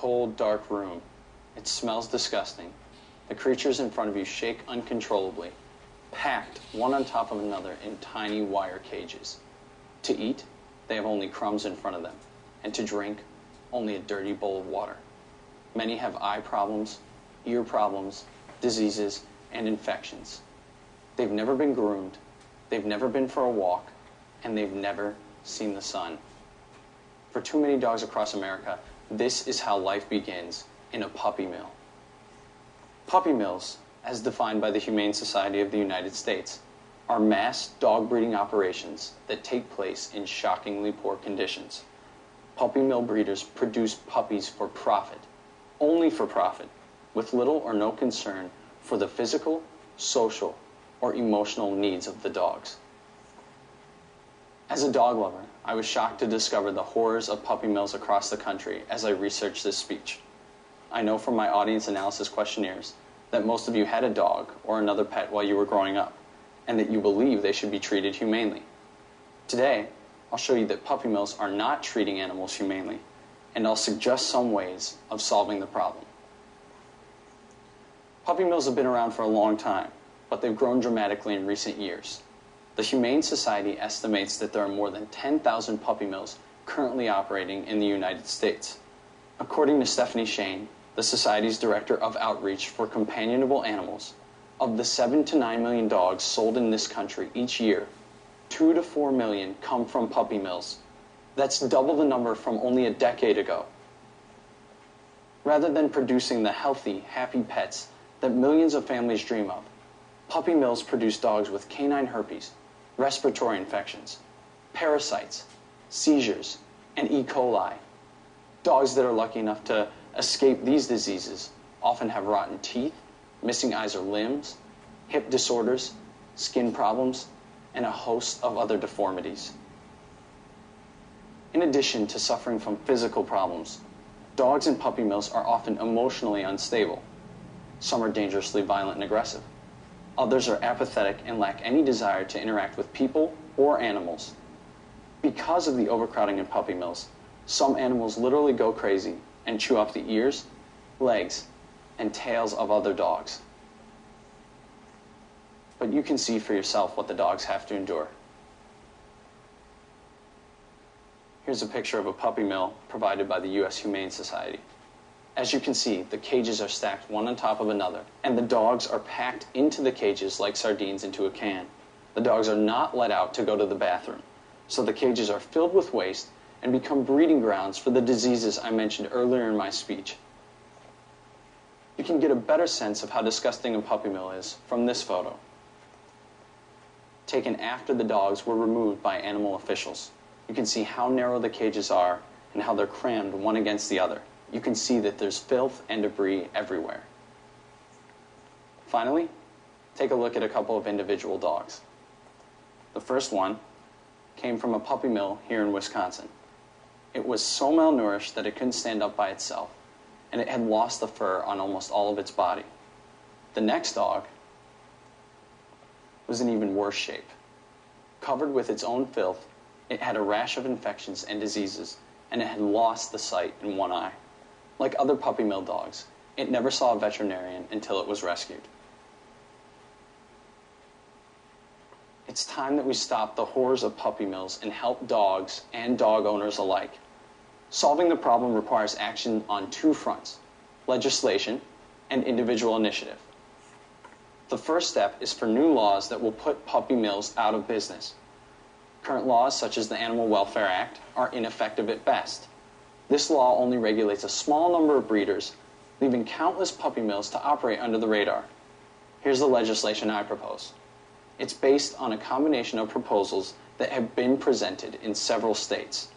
cold, dark room. It smells disgusting. The creatures in front of you shake uncontrollably, packed one on top of another in tiny wire cages. To eat, they have only crumbs in front of them, and to drink, only a dirty bowl of water. Many have eye problems, ear problems, diseases, and infections. They've never been groomed, they've never been for a walk, and they've never seen the sun. For too many dogs across America, this is how life begins in a puppy mill. Puppy mills, as defined by the Humane Society of the United States, are mass dog breeding operations that take place in shockingly poor conditions. Puppy mill breeders produce puppies for profit, only for profit, with little or no concern for the physical, social, or emotional needs of the dogs. As a dog lover, I was shocked to discover the horrors of puppy mills across the country as I researched this speech. I know from my audience analysis questionnaires that most of you had a dog or another pet while you were growing up, and that you believe they should be treated humanely. Today, I'll show you that puppy mills are not treating animals humanely, and I'll suggest some ways of solving the problem. Puppy mills have been around for a long time, but they've grown dramatically in recent years. The Humane Society estimates that there are more than 10,000 puppy mills currently operating in the United States. According to Stephanie Shane, the Society's Director of Outreach for Companionable Animals, of the 7 to 9 million dogs sold in this country each year, 2 to 4 million come from puppy mills. That's double the number from only a decade ago. Rather than producing the healthy, happy pets that millions of families dream of, puppy mills produce dogs with canine herpes, respiratory infections, parasites, seizures, and E. coli. Dogs that are lucky enough to escape these diseases often have rotten teeth, missing eyes or limbs, hip disorders, skin problems, and a host of other deformities. In addition to suffering from physical problems, dogs in puppy mills are often emotionally unstable. Some are dangerously violent and aggressive. Others are apathetic and lack any desire to interact with people or animals. Because of the overcrowding in puppy mills, some animals literally go crazy and chew off the ears, legs, and tails of other dogs. But you can see for yourself what the dogs have to endure. Here's a picture of a puppy mill provided by the U.S. Humane Society. As you can see, the cages are stacked one on top of another, and the dogs are packed into the cages like sardines into a can. The dogs are not let out to go to the bathroom, so the cages are filled with waste and become breeding grounds for the diseases I mentioned earlier in my speech. You can get a better sense of how disgusting a puppy mill is from this photo, taken after the dogs were removed by animal officials. You can see how narrow the cages are and how they're crammed one against the other. You can see that there's filth and debris everywhere. Finally, take a look at a couple of individual dogs. The first one came from a puppy mill here in Wisconsin. It was so malnourished that it couldn't stand up by itself, and it had lost the fur on almost all of its body. The next dog was in even worse shape. Covered with its own filth, it had a rash of infections and diseases, and it had lost the sight in one eye. Like other puppy mill dogs, it never saw a veterinarian until it was rescued. It's time that we stop the horrors of puppy mills and help dogs and dog owners alike. Solving the problem requires action on two fronts: legislation and individual initiative. The first step is for new laws that will put puppy mills out of business. Current laws, such as the Animal Welfare Act, are ineffective at best. This law only regulates a small number of breeders, leaving countless puppy mills to operate under the radar. Here's the legislation I propose. It's based on a combination of proposals that have been presented in several states.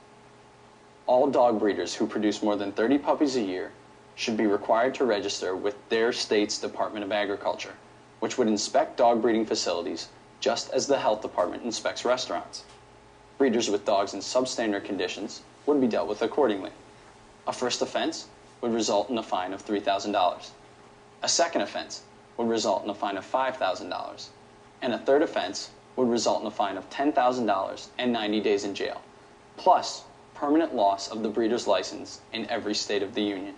All dog breeders who produce more than 30 puppies a year should be required to register with their state's Department of Agriculture, which would inspect dog breeding facilities just as the health department inspects restaurants. Breeders with dogs in substandard conditions would be dealt with accordingly. A first offense would result in a fine of $3,000. A second offense would result in a fine of $5,000. And a third offense would result in a fine of $10,000 and 90 days in jail, plus permanent loss of the breeder's license in every state of the union.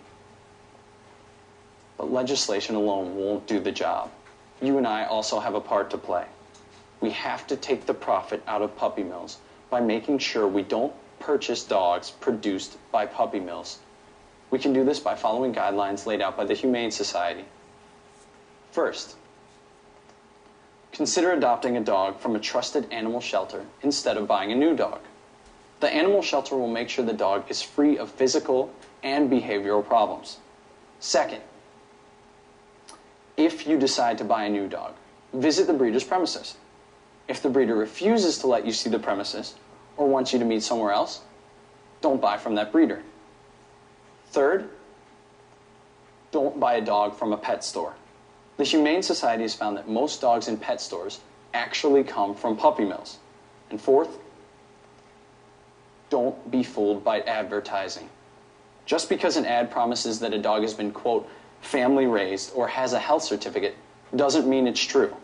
But legislation alone won't do the job. You and I also have a part to play. We have to take the profit out of puppy mills by making sure we don't purchase dogs produced by puppy mills. We can do this by following guidelines laid out by the Humane Society. First, consider adopting a dog from a trusted animal shelter instead of buying a new dog. The animal shelter will make sure the dog is free of physical and behavioral problems. Second, if you decide to buy a new dog, visit the breeder's premises. If the breeder refuses to let you see the premises or wants you to meet somewhere else, don't buy from that breeder. Third, don't buy a dog from a pet store. The Humane Society has found that most dogs in pet stores actually come from puppy mills. And fourth, don't be fooled by advertising. Just because an ad promises that a dog has been, quote, family raised or has a health certificate doesn't mean it's true.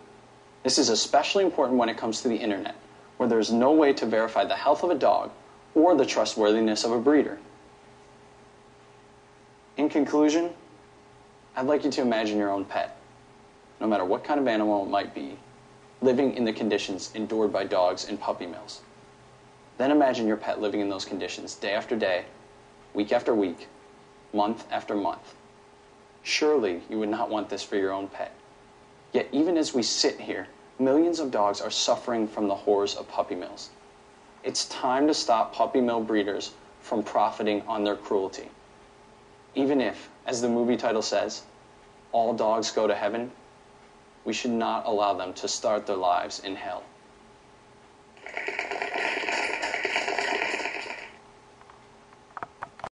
This is especially important when it comes to the internet, where there is no way to verify the health of a dog or the trustworthiness of a breeder. In conclusion, I'd like you to imagine your own pet, no matter what kind of animal it might be, living in the conditions endured by dogs in puppy mills. Then imagine your pet living in those conditions day after day, week after week, month after month. Surely you would not want this for your own pet. Yet even as we sit here, millions of dogs are suffering from the horrors of puppy mills. It's time to stop puppy mill breeders from profiting on their cruelty. Even if, as the movie title says, all dogs go to heaven, we should not allow them to start their lives in hell.